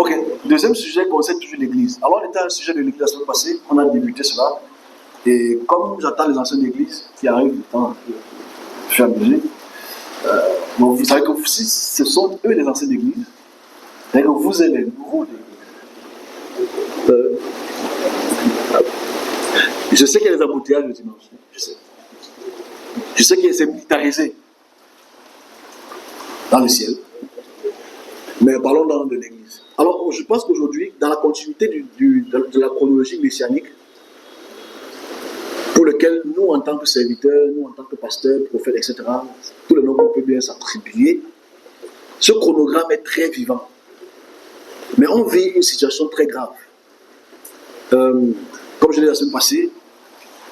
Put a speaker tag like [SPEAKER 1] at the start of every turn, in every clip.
[SPEAKER 1] Ok, deuxième sujet concerne toujours l'Église. Alors, on était à un sujet de l'Église la semaine passée, on a débuté cela. Et comme j'attends les anciens d'Église qui arrivent le temps de faire musique, bon, vous savez que si ce sont eux les anciens d'Église, c'est que vous êtes les nouveaux d'Église. Je sais qu'il y a des embouteillages le dimanche, je sais. Je sais qu'il y a ces militarisés dans le ciel. Mais parlons de l'Église. Alors, je pense qu'aujourd'hui, dans la continuité de la chronologie messianique, pour lequel nous, en tant que serviteurs, nous, en tant que pasteurs, prophètes, etc., tout le nom qu'on peut bien s'attribuer, ce chronogramme est très vivant. Mais on vit une situation très grave. Comme je l'ai dit la semaine passée,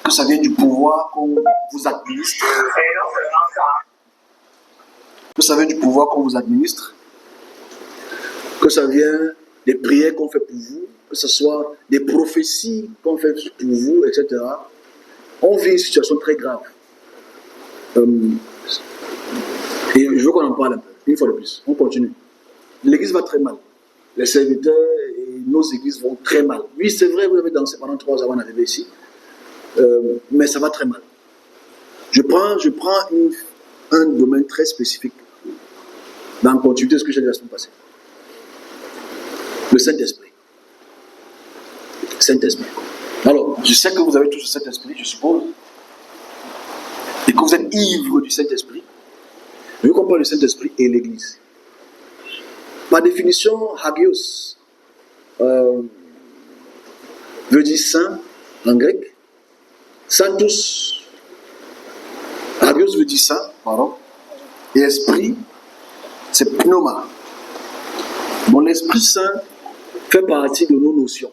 [SPEAKER 1] que ça vient du pouvoir qu'on vous administre. Que ça vient du pouvoir qu'on vous administre. Que ça vient des prières qu'on fait pour vous. Que ce soit des prophéties qu'on fait pour vous, etc. On vit une situation très grave. Et je veux qu'on en parle un peu, une fois de plus. On continue. L'Église va très mal. Les serviteurs et nos églises vont très mal. Oui, c'est vrai, vous avez dansé pendant 3 ans avant d'arriver ici. Mais ça va très mal. Je prends un domaine très spécifique dans la continuité de ce que j'ai dit la semaine passée. Le Saint-Esprit. Saint-Esprit. Alors, je sais que vous avez tous le Saint-Esprit, je suppose, et que vous êtes ivres du Saint-Esprit. Je veux qu'on parle du Saint-Esprit et l'Église. Par définition, hagios veut dire saint en grec. Sanctus, hagios veut dire saint, pardon. Et esprit, c'est pneuma. Mon Esprit Saint fait partie de nos notions.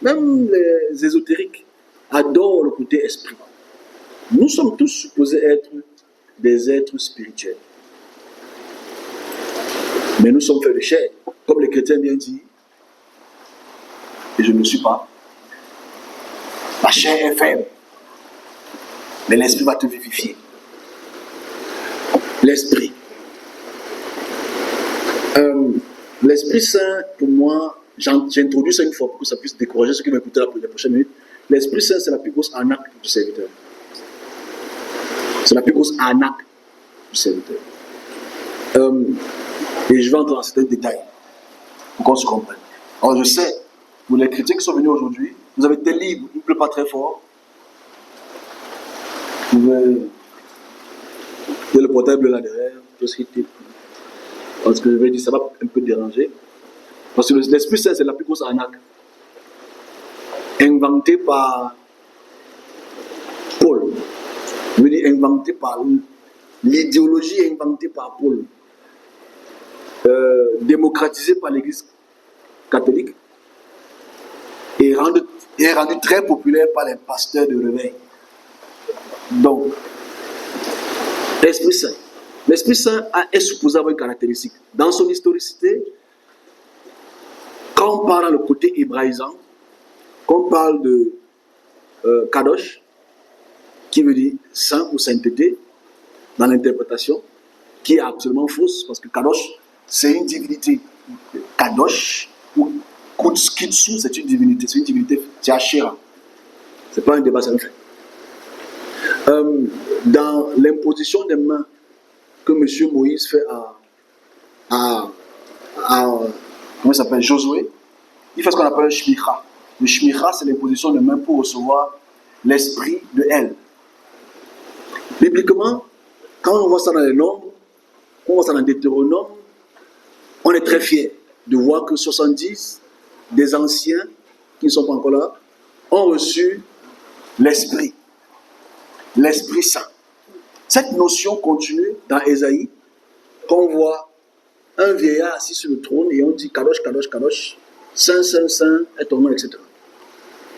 [SPEAKER 1] Même les ésotériques adorent le côté esprit. Nous sommes tous supposés être des êtres spirituels. Mais nous sommes faits de chair. Comme les chrétiens bien dit, et je ne suis pas, la chair est faible. Mais l'esprit va te vivifier. L'esprit. L'Esprit Saint, pour moi, j'introduis ça une fois pour que ça puisse décourager ceux qui vont écouter les prochaines minutes. L'Esprit Saint, c'est la plus grosse arnaque du serviteur. C'est la plus grosse arnaque du serviteur. Et je vais entrer dans certains détails pour qu'on se comprenne. Alors je sais, pour les chrétiens qui sont venus aujourd'hui, vous avez été libres, il ne pleut pas très fort. Vous pouvez... Il y a le portable là derrière, tout ce qui est... Parce que je vais dire, ça va un peu déranger. Parce que l'Esprit Saint, c'est la plus grosse arnaque. Inventée par Paul. Je veux dire, inventée par l'idéologie inventée par Paul. Démocratisée par l'Église catholique. Et rendue très populaire par les pasteurs de réveil. Donc, l'Esprit Saint. L'Esprit Saint est supposé avoir une caractéristique. Dans son historicité, quand on parle dans le côté hébraïsant, quand on parle de Kadosh, qui veut dire saint ou sainteté, dans l'interprétation, qui est absolument fausse, parce que Kadosh, c'est une divinité. Kadosh, ou Kitsu, c'est une divinité, c'est Asherah. Ce n'est pas un débat, c'est un fait. Dans l'imposition des mains que M. Moïse fait comment il s'appelle, Josué, il fait ce qu'on appelle un shmicha. Le shmicha, c'est l'imposition de main pour recevoir l'esprit de elle. Bibliquement, quand on voit ça dans les Nombres, quand on voit ça dans Deutéronome, on est très fiers de voir que 70 des anciens qui ne sont pas encore là ont reçu l'esprit Saint. Cette notion continue dans Ésaïe, quand on voit un vieillard assis sur le trône et on dit Kadosh, Kadosh, Kadosh, Saint, Saint, Saint, est ton nom, etc.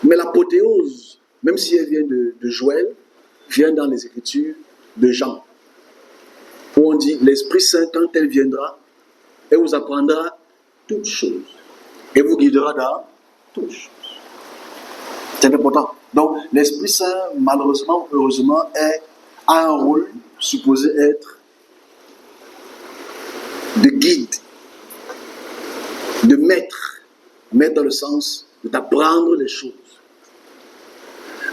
[SPEAKER 1] Mais l'apothéose, même si elle vient de Joël, vient dans les Écritures de Jean, où on dit l'Esprit Saint, quand elle viendra, elle vous apprendra toutes choses et vous guidera dans toutes choses. C'est important. Donc, l'Esprit Saint, malheureusement, heureusement, a un rôle supposé être de guide, de mettre dans le sens de t'apprendre les choses.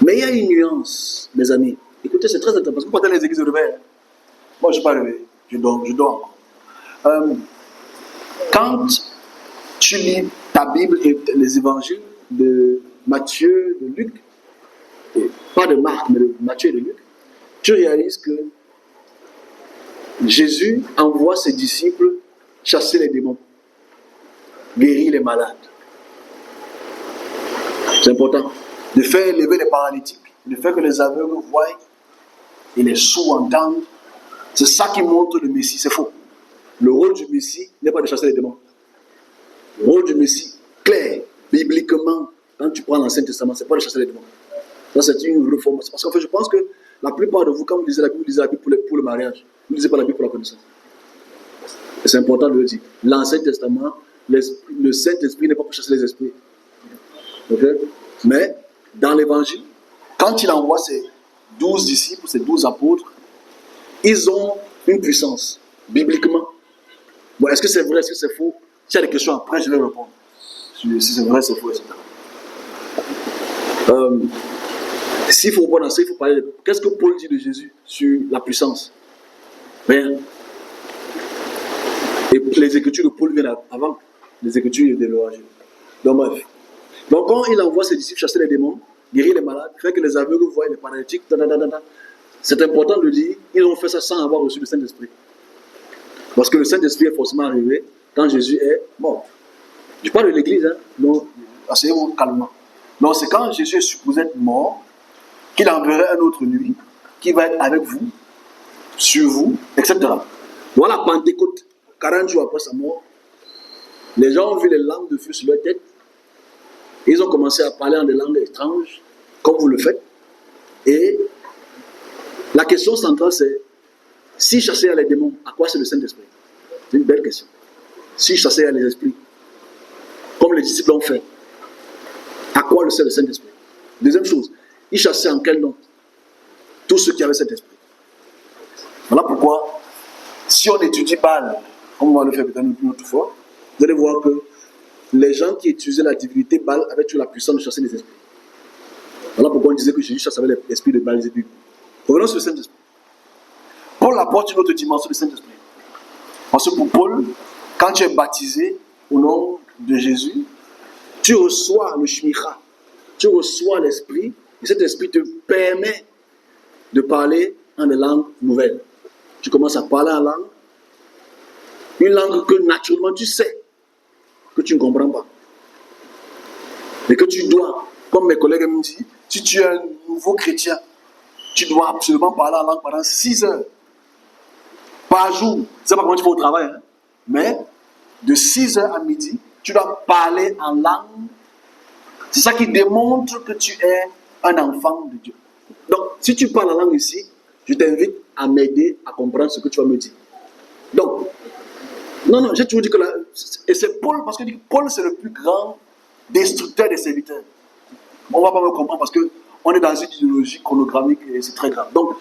[SPEAKER 1] Mais il y a une nuance, mes amis. Écoutez, c'est très intéressant. Parce que vous partez les églises de réveil. Moi, je ne suis pas réveillé. Je dors. Quand tu lis ta Bible et les évangiles de Matthieu, de Luc, et pas de Marc, mais de Matthieu et de Luc, tu réalises que Jésus envoie ses disciples chasser les démons, guérir les malades. C'est important. De faire lever les paralytiques, de faire que les aveugles voient et les sourds entendent. C'est ça qui montre le Messie. C'est faux. Le rôle du Messie n'est pas de chasser les démons. Le rôle du Messie, clair, bibliquement, quand tu prends l'Ancien Testament, c'est pas de chasser les démons. Ça, c'est une réforme. Parce qu'en fait, je pense que la plupart de vous, quand vous lisez la Bible, vous lisez la Bible pour le mariage. Vous ne lisez pas la Bible pour la connaissance. Et c'est important de le dire. L'Ancien Testament, le Saint-Esprit n'est pas pour chasser les esprits. Okay? Mais, dans l'Évangile, quand il envoie ses 12 disciples, ses 12 apôtres, ils ont une puissance, bibliquement. Bon, est-ce que c'est vrai, est-ce que c'est faux? S'il y a des questions après, je vais répondre. Si c'est vrai, c'est faux, etc. S'il faut répondre à ça, il faut parler de... Qu'est-ce que Paul dit de Jésus sur la puissance? Rien. Et les écritures de Paul viennent avant les écritures de l'Évangile. Donc bref. Donc quand il envoie ses disciples chasser les démons, guérir les malades, faire que les aveugles voient les paralytiques, c'est important de dire, ils ont fait ça sans avoir reçu le Saint-Esprit. Parce que le Saint-Esprit est forcément arrivé quand Jésus est mort. Je parle de l'Église, hein, donc asseyez-vous calmement. Donc c'est quand Jésus est supposé être mort qu'il enverrait un autre nuit qui va être avec vous, sur vous, etc. Voilà Pentecôte, 40 jours après sa mort, les gens ont vu les langues de feu sur leur tête. Ils ont commencé à parler en des langues étranges, comme vous le faites. Et la question centrale, c'est si chasser les démons, à quoi c'est le Saint-Esprit? C'est une belle question. Si chasser les esprits, comme les disciples ont fait, à quoi c'est le Saint-Esprit? Deuxième chose, ils chassaient en quel nom? Tous ceux qui avaient cet esprit. Voilà pourquoi, si on étudie Baal, comme on va le faire peut-être une autre fois, vous allez voir que les gens qui utilisaient la divinité Baal avaient toujours la puissance de chasser les esprits. Voilà pourquoi on disait que Jésus chassait l'esprit de Baal-Zébul. Revenons sur le Saint-Esprit. Paul apporte une autre dimension du Saint-Esprit. Parce que pour Paul, quand tu es baptisé au nom de Jésus, tu reçois le shmicha, tu reçois l'esprit, et cet esprit te permet de parler en des langues nouvelles. Tu commences à parler en langue, une langue que naturellement tu sais que tu ne comprends pas. Et que tu dois, comme mes collègues me disent, si tu es un nouveau chrétien, tu dois absolument parler en langue pendant 6 heures par jour. Je ne sais pas comment tu fais au travail, hein? Mais de 6 heures à midi, tu dois parler en langue. C'est ça qui démontre que tu es un enfant de Dieu. Donc, si tu parles en langue ici, je t'invite à m'aider à comprendre ce que tu vas me dire. Donc, non, j'ai toujours dit que et c'est Paul, parce que Paul c'est le plus grand destructeur des serviteurs. On ne va pas me comprendre parce qu'on est dans une idéologie chronogrammique et c'est très grave. Donc,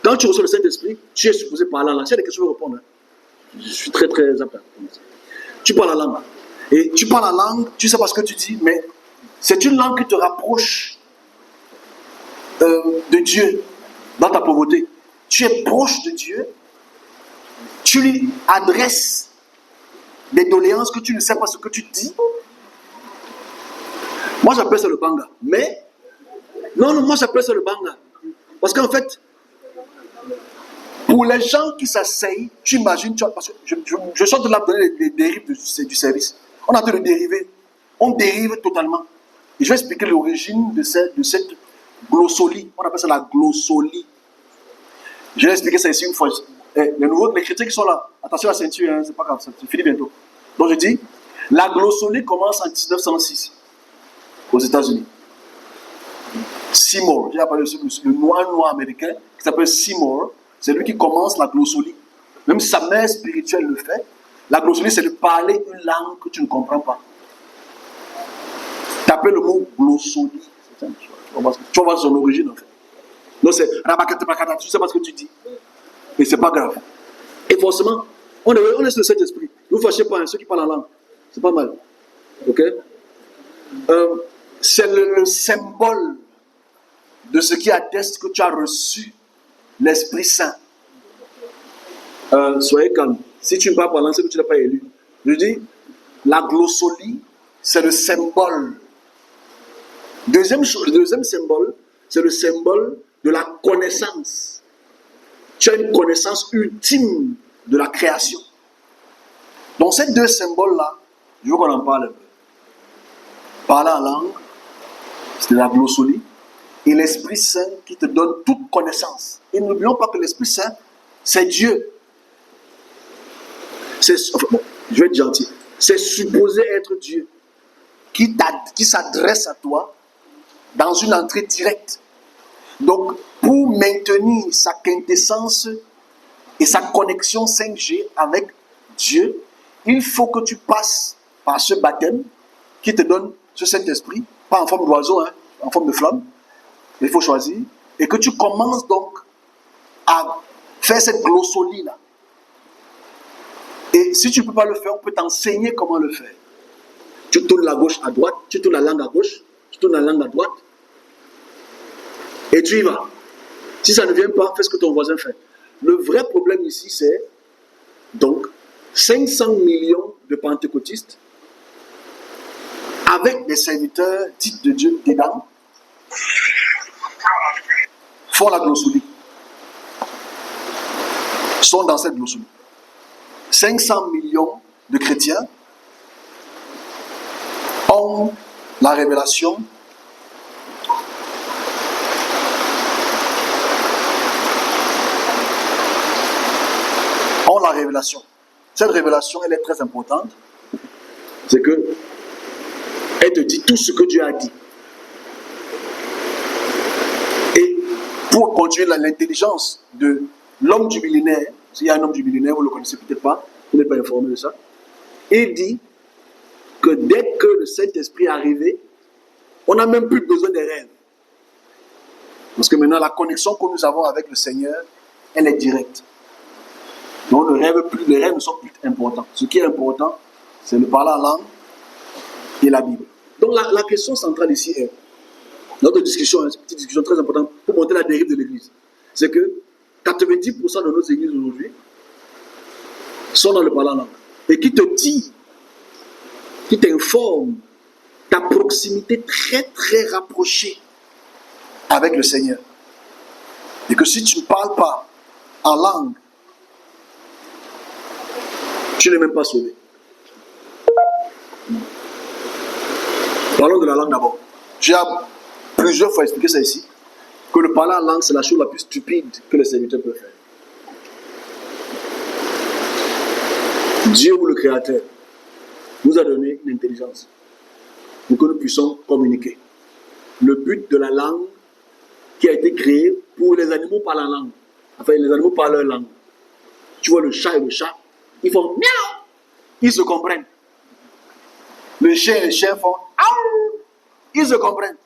[SPEAKER 1] quand tu reçois le Saint-Esprit, tu es supposé parler en langue. S'il y a des questions, je vais répondre. Hein. Je suis très, très apte. Tu parles en langue. Et tu parles en langue, tu ne sais pas ce que tu dis, mais c'est une langue qui te rapproche de Dieu dans ta pauvreté. Tu es proche de Dieu. Tu lui adresses des doléances que tu ne sais pas ce que tu dis. Moi, j'appelle ça le banga. Mais, non, moi, j'appelle ça le banga. Parce qu'en fait, pour les gens qui s'asseyent, tu imagines, parce que je sors de là pour donner les dérives du service. On a de dériver. On dérive totalement. Et je vais expliquer l'origine de cette glossolie. On appelle ça la glossolie. Je vais expliquer ça ici une fois. Les chrétiens qui sont là, attention à la ceinture, hein, c'est pas grave, c'est fini bientôt. Donc je dis, la glossolie commence en 1906 aux États-Unis. Seymour, j'ai appelé le noir américain qui s'appelle Seymour, c'est lui qui commence la glossolie. Même si sa mère spirituelle le fait, la glossolie c'est de parler une langue que tu ne comprends pas. Taper le mot glossolie. Tu vas voir son origine en fait. Donc c'est tu ne sais pas ce que tu dis. Et c'est pas grave. Et forcément, on est sur le Saint-Esprit. Ne vous fâchez pas, ceux qui parlent en langue. C'est pas mal. Ok? C'est le symbole de ce qui atteste que tu as reçu l'Esprit Saint. Soyez calme. Si tu ne parles pas langue, c'est que tu n'as pas élu. Je dis, la glossolie, c'est le symbole. Deuxième symbole, c'est le symbole de la connaissance. Tu as une connaissance ultime de la création. Donc ces deux symboles-là, je veux qu'on en parle un peu. Parler en langue, c'est la glossolie, et l'Esprit Saint qui te donne toute connaissance. Et n'oublions pas que l'Esprit Saint, c'est Dieu. Bon, je vais être gentil. C'est supposé être Dieu qui s'adresse à toi dans une entrée directe. Donc, pour maintenir sa quintessence et sa connexion 5G avec Dieu, il faut que tu passes par ce baptême qui te donne ce Saint-Esprit, pas en forme d'oiseau, hein, en forme de flamme. Il faut choisir. Et que tu commences donc à faire cette glossolie-là. Et si tu ne peux pas le faire, on peut t'enseigner comment le faire. Tu tournes la gauche à droite, tu tournes la langue à gauche, tu tournes la langue à droite. Et tu y vas. Si ça ne vient pas, fais ce que ton voisin fait. Le vrai problème ici, c'est donc 500 millions de pentecôtistes avec des serviteurs dits de Dieu dedans font la glossolie. Sont dans cette glossolie. 500 millions de chrétiens ont la révélation Cette révélation, elle est très importante. C'est que elle te dit tout ce que Dieu a dit. Et pour continuer l'intelligence de l'homme du millénaire, s'il y a un homme du millénaire, vous ne le connaissez peut-être pas, vous n'êtes pas informé de ça, il dit que dès que le Saint-Esprit est arrivé, on n'a même plus besoin des rêves. Parce que maintenant, la connexion que nous avons avec le Seigneur, elle est directe. Donc, les rêves ne sont plus importants. Ce qui est important, c'est le parler en langue et la Bible. Donc, la question centrale ici est, notre discussion, une petite discussion très importante pour montrer la dérive de l'Église, c'est que 90% de nos églises aujourd'hui sont dans le parler en langue. Et qui te dit, qui t'informe ta proximité très très rapprochée avec le Seigneur. Et que si tu ne parles pas en langue, tu n'es même pas sauvé. Parlons de la langue d'abord. J'ai plusieurs fois expliqué ça ici, que le parler en langue, c'est la chose la plus stupide que les serviteurs peuvent faire. Dieu ou le Créateur nous a donné une intelligence pour que nous puissions communiquer. Le but de la langue qui a été créée pour les animaux par la langue. Enfin, les animaux parlent leur langue. Tu vois le chat et le chat, ils font miaou, ils se comprennent. Le chien et le chien font aou, ils se comprennent.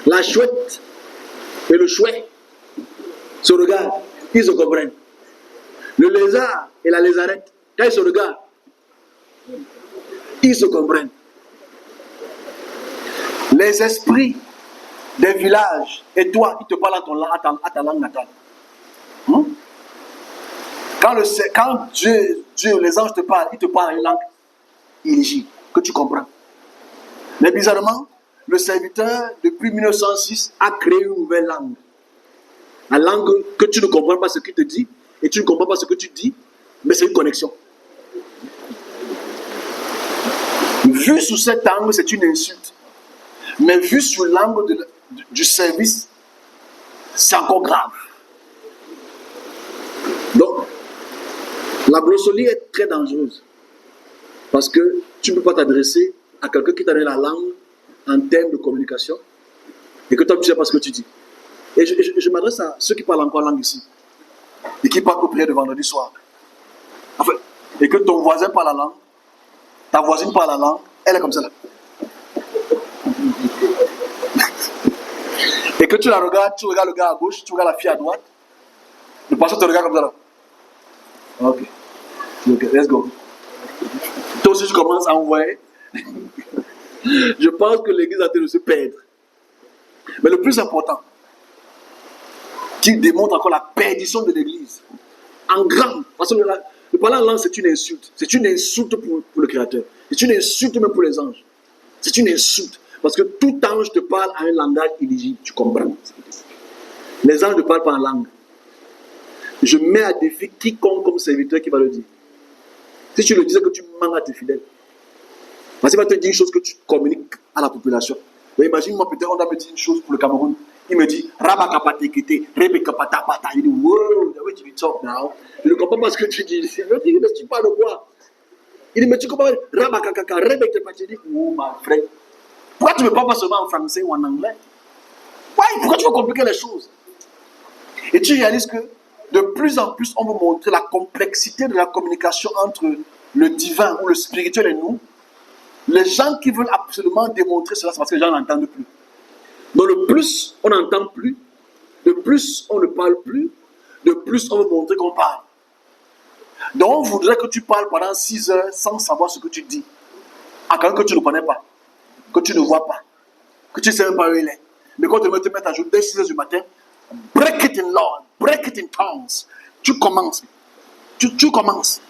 [SPEAKER 1] La chouette et le chouet se regardent, ils se comprennent. Le lézard et la lézarette, quand ils se regardent, ils se comprennent. Les esprits des villages et toi, ils te parlent à ta langue natale. Quand Dieu, les anges te parlent, ils te parlent à une langue illigible, que tu comprends. Mais bizarrement, le serviteur, depuis 1906, a créé une nouvelle langue. La langue que tu ne comprends pas ce qu'il te dit, et tu ne comprends pas ce que tu dis, mais c'est une connexion. Vu sous cet angle, c'est une insulte. Mais vu sous l'angle du service, c'est encore grave. Donc, la glossolie est très dangereuse. Parce que tu ne peux pas t'adresser à quelqu'un qui t'a donné la langue en termes de communication et que toi, tu ne sais pas ce que tu dis. Et je m'adresse à ceux qui parlent encore langue ici et qui partent aux prières de vendredi soir. Enfin, et que ton voisin parle la langue, ta voisine parle la langue, elle est comme ça là. Et que tu la regardes, tu regardes le gars à gauche, tu regardes la fille à droite, le pasteur te regarde comme ça là. Ok, let's go. Toi si je commence à envoyer, je pense que l'église a été de se perdre. Mais le plus important, qui démontre encore la perdition de l'église, en grand, parce que le parler en langue, c'est une insulte. C'est une insulte pour le Créateur. C'est une insulte même pour les anges. C'est une insulte. Parce que tout ange te parle à un langage illisible. Tu comprends? Les anges ne parlent pas en langue. Je mets à défi quiconque comme serviteur qui va le dire. Si tu le disais que tu mens à tes fidèles. Parce qu'il va te dire une chose que tu communiques à la population. Imagine-moi, peut-être on doit me dire une chose pour le Cameroun. Il me dit, Rabakapatekete, Rebekapatapata. Il dit, wow, the way you talk now. Je ne comprends pas ce que tu dis. Je dis, mais tu parles de quoi? Il dit, mais tu comprends, Rabakakaka, Rebekapatapata. Je dis, oh, ma frère. Pourquoi tu ne me parles pas seulement en français ou en anglais? Pourquoi tu veux compliquer les choses? Et tu réalises que de plus en plus, on veut montrer la complexité de la communication entre le divin ou le spirituel et nous. Les gens qui veulent absolument démontrer cela, c'est parce que les gens n'entendent plus. Donc le plus on n'entend plus, de plus on ne parle plus, de plus on veut montrer qu'on parle. Donc on voudrait que tu parles pendant 6 heures sans savoir ce que tu dis. À quelqu'un que tu ne connais pas, que tu ne vois pas, que tu ne sais même pas où il est. Mais quand tu te mets à jouer dès 6 heures du matin, break it in Lord, break it in tongues. Tu commences. Tu commences.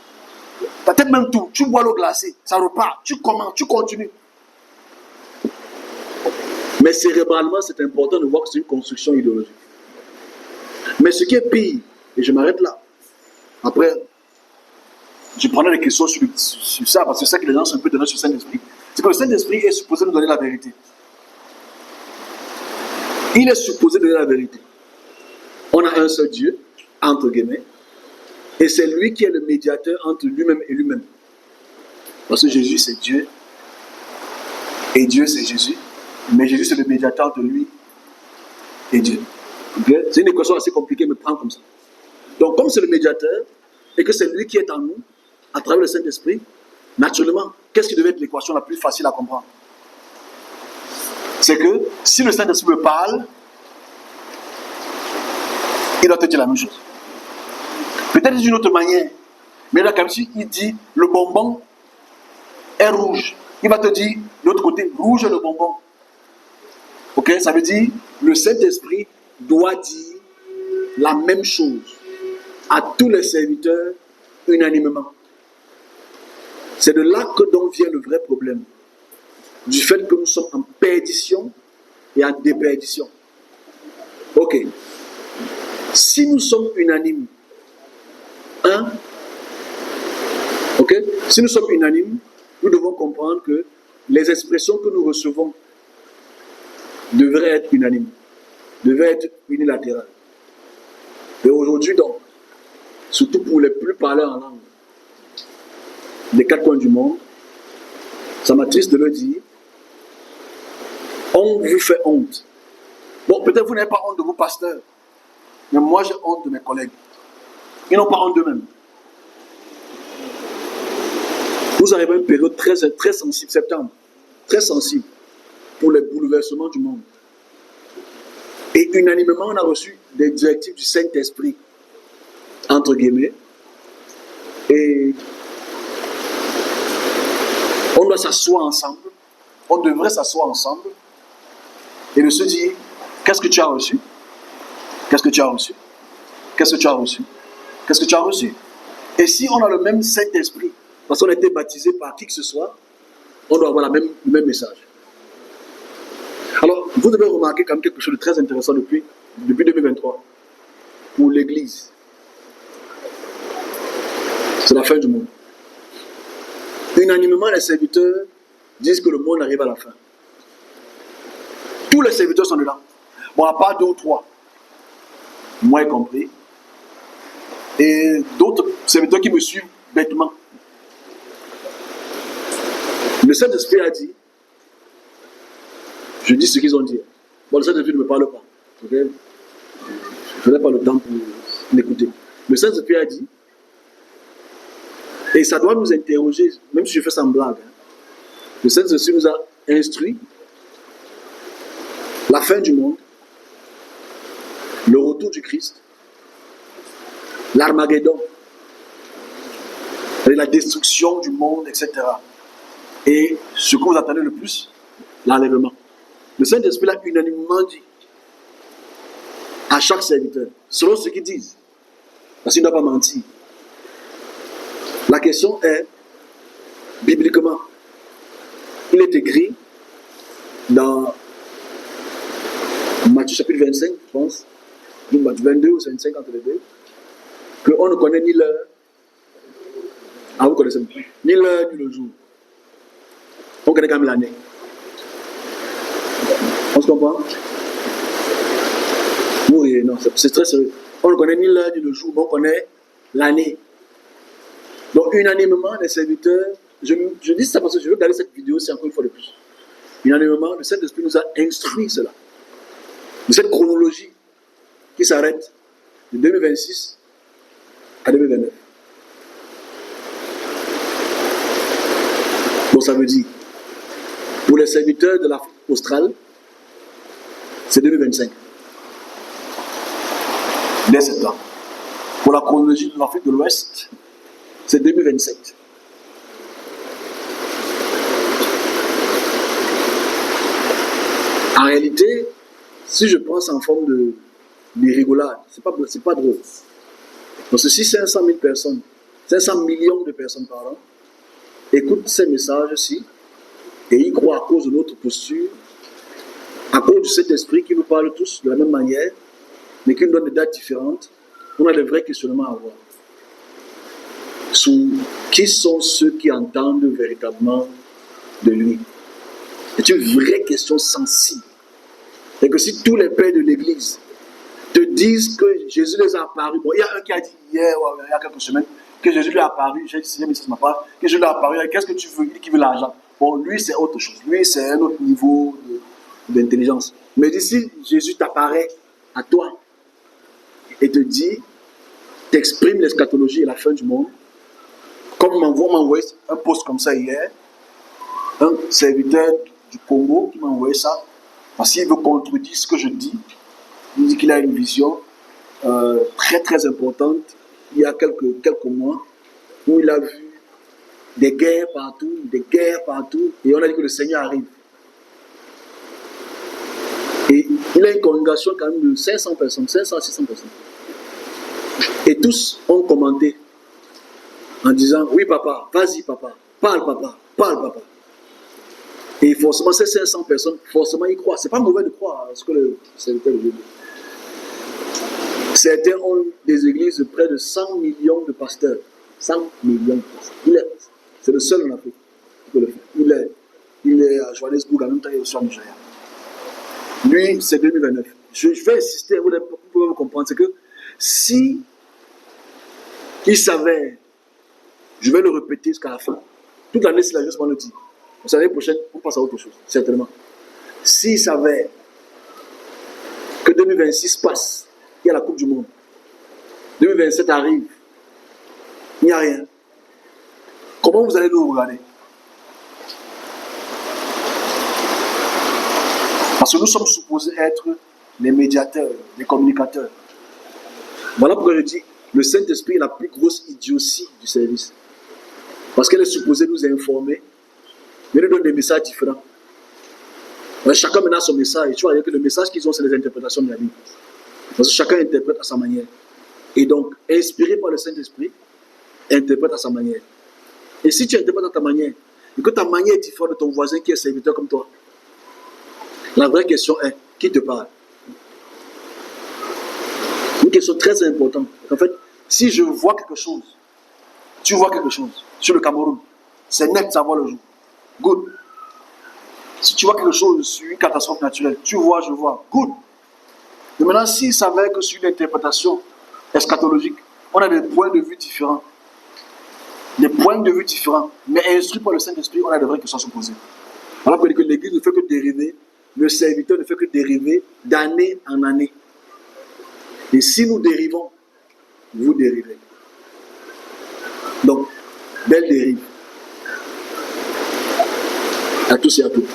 [SPEAKER 1] Ta tête même tout, tu bois l'eau glacée, ça repart, tu commences, tu continues. Mais cérébralement, c'est important de voir que c'est une construction idéologique. Mais ce qui est pire, et je m'arrête là, après, je prendrai des questions sur ça, parce que c'est ça que les gens sont un peu donnés sur le Saint-Esprit. C'est que le Saint-Esprit est supposé nous donner la vérité. Il est supposé donner la vérité. On a un seul Dieu, entre guillemets, et c'est lui qui est le médiateur entre lui-même et lui-même. Parce que Jésus, c'est Dieu, et Dieu, c'est Jésus. Mais Jésus, c'est le médiateur entre lui et Dieu. Okay? C'est une équation assez compliquée, mais prends comme ça. Donc, comme c'est le médiateur, et que c'est lui qui est en nous, à travers le Saint-Esprit, naturellement, qu'est-ce qui devait être l'équation la plus facile à comprendre? C'est que si le Saint-Esprit me parle, il doit te dire la même chose. Peut-être d'une autre manière, mais là, comme si il dit le bonbon est rouge, il va te dire de l'autre côté, rouge est le bonbon. Ok, ça veut dire le Saint-Esprit doit dire la même chose à tous les serviteurs unanimement. C'est de là que donc vient le vrai problème. Du fait que nous sommes en perdition et en déperdition. Ok. Si nous sommes unanimes, ok? Si nous sommes unanimes, nous devons comprendre que les expressions que nous recevons devraient être unanimes, devraient être unilatérales. Et aujourd'hui donc, surtout pour les plus parleurs en langue des 4 coins du monde, ça m'attriste de le dire, on vous fait honte. Bon, peut-être vous n'avez pas honte de vos pasteurs, mais moi j'ai honte de mes collègues. Ils n'ont pas honte d'eux-mêmes. Nous arrivons à une période très sensible, septembre, très sensible pour les bouleversements du monde. Et unanimement, on a reçu des directives du Saint-Esprit, entre guillemets, et on doit s'asseoir ensemble, on devrait s'asseoir ensemble, et de se dire, qu'est-ce que tu as reçu? Qu'est-ce que tu as reçu? Qu'est-ce que tu as reçu? Qu'est-ce que tu as reçu? Et si on a le même Saint-Esprit, parce qu'on a été baptisé par qui que ce soit, on doit avoir le même message. Alors, vous devez remarquer quand même quelque chose de très intéressant depuis 2023, pour l'Église. C'est la fin du monde. Unanimement, les serviteurs disent que le monde arrive à la fin. Tous les serviteurs sont dedans. Bon, à part 2 ou 3, moi y compris, et d'autres serviteurs qui me suivent bêtement. Le Saint-Esprit a dit, je dis ce qu'ils ont dit. Bon, le Saint-Esprit ne me parle pas. Okay? Je n'ai pas le temps pour l'écouter. Le Saint-Esprit a dit, et ça doit nous interroger, même si je fais ça en blague. Le Saint-Esprit nous a instruit la fin du monde, le retour du Christ, l'Armageddon, la destruction du monde, etc. Et ce que vous attendez le plus, l'enlèvement. Le Saint-Esprit l'a unanimement dit à chaque serviteur, selon ce qu'ils disent, parce qu'il ne doit pas mentir. La question est, bibliquement, il est écrit dans Matthieu chapitre 25, je pense, Matthieu 22 ou 25 entre les deux, qu'on ne connaît ni l'heure, vous connaissez, ni l'heure ni le jour. On connaît quand même l'année. On se comprend? Oui, non, c'est très sérieux. On ne connaît ni l'heure ni le jour, mais on connaît l'année. Donc, unanimement, les serviteurs, je dis ça parce que je veux regarder cette vidéo, c'est encore une fois de plus. Unanimement, le Saint-Esprit nous a instruit cela. De cette chronologie qui s'arrête de 2026 à 2029. Donc, ça veut dire, pour les serviteurs de l'Afrique australe, c'est 2025. Dès septembre. Pour la chronologie de l'Afrique de l'Ouest, c'est 2027. En réalité, si je pense en forme de rigolade, c'est pas drôle. Donc, si 500 000 personnes, 500 millions de personnes par an, écoutent ces messages-ci, et ils croient à cause de notre posture, à cause de cet esprit qui nous parle tous de la même manière, mais qui nous donne des dates différentes, on a de vrais questionnements à avoir. Sur qui sont ceux qui entendent véritablement de lui. C'est une vraie question sensible. Et que si tous les pères de l'Église te disent que Jésus les a apparus, bon, il y a un qui a dit hier, il y a quelques semaines, que Jésus lui a apparu, j'ai signé mais ça ne m'a pas, que Jésus lui a apparu, qu'est-ce que tu veux? Il dit qu'il veut l'argent. Bon, lui, c'est autre chose. Lui, c'est un autre niveau d'intelligence. Mais d'ici, Jésus t'apparaît à toi et te dit, t'exprime l'eschatologie et la fin du monde. Comme on m'a envoyé un post comme ça hier, un serviteur du Congo qui m'a envoyé ça, parce qu'il veut contredire ce que je dis. Il dit qu'il a une vision très très importante, il y a quelques mois, où il a vu des guerres partout, et on a dit que le Seigneur arrive. Et il a une congrégation quand même de 500 personnes, 500 à 600 personnes. Et tous ont commenté en disant, oui papa, vas-y papa, parle papa, parle papa. Et forcément, ces 500 personnes, forcément, ils croient. C'est pas mauvais de croire à ce que le serviteur de Dieu dit. Certains ont des églises de près de 100 millions de pasteurs. 100 millions de pasteurs. C'est le seul en Afrique qui peut le faire. Il est à Johannesburg, en même temps, il est aussi en Nigeria. Lui, c'est 2029. Je vais insister, vous pouvez me comprendre, c'est que si il savait, je vais le répéter jusqu'à la fin, toute l'année, c'est la juste le dit. L'année prochaine, on passe à autre chose, certainement. S'il savait que 2026 passe, il y a la Coupe du Monde, 2027 arrive, il n'y a rien. Comment vous allez nous regarder? Parce que nous sommes supposés être les médiateurs, les communicateurs. Voilà pourquoi je dis, le Saint-Esprit est la plus grosse idiotie du service. Parce qu'elle est supposée nous informer, mais nous donne des messages différents. Alors, chacun maintenant a son message. Tu vois que le message qu'ils ont, c'est les interprétations de la Bible. Parce que chacun interprète à sa manière. Et donc, inspiré par le Saint-Esprit, interprète à sa manière. Et si tu interprètes à ta manière, et que ta manière est différente de ton voisin qui est serviteur comme toi, la vraie question est, qui te parle? Une question très importante. En fait, si je vois quelque chose, tu vois quelque chose sur le Cameroun, c'est net, ça voit le jour. Good. Si tu vois quelque chose sur une catastrophe naturelle, tu vois, je vois. Good. Et maintenant, s'il s'avère que sur une interprétation eschatologique, on a des points de vue différents. Des points de vue différents. Mais instruits par le Saint-Esprit, on a des vraies questions à se poser. Alors que l'Église ne fait que dériver, le serviteur ne fait que dériver d'année en année. Et si nous dérivons, vous dérivez. Donc, belle dérive. À tous et à toutes.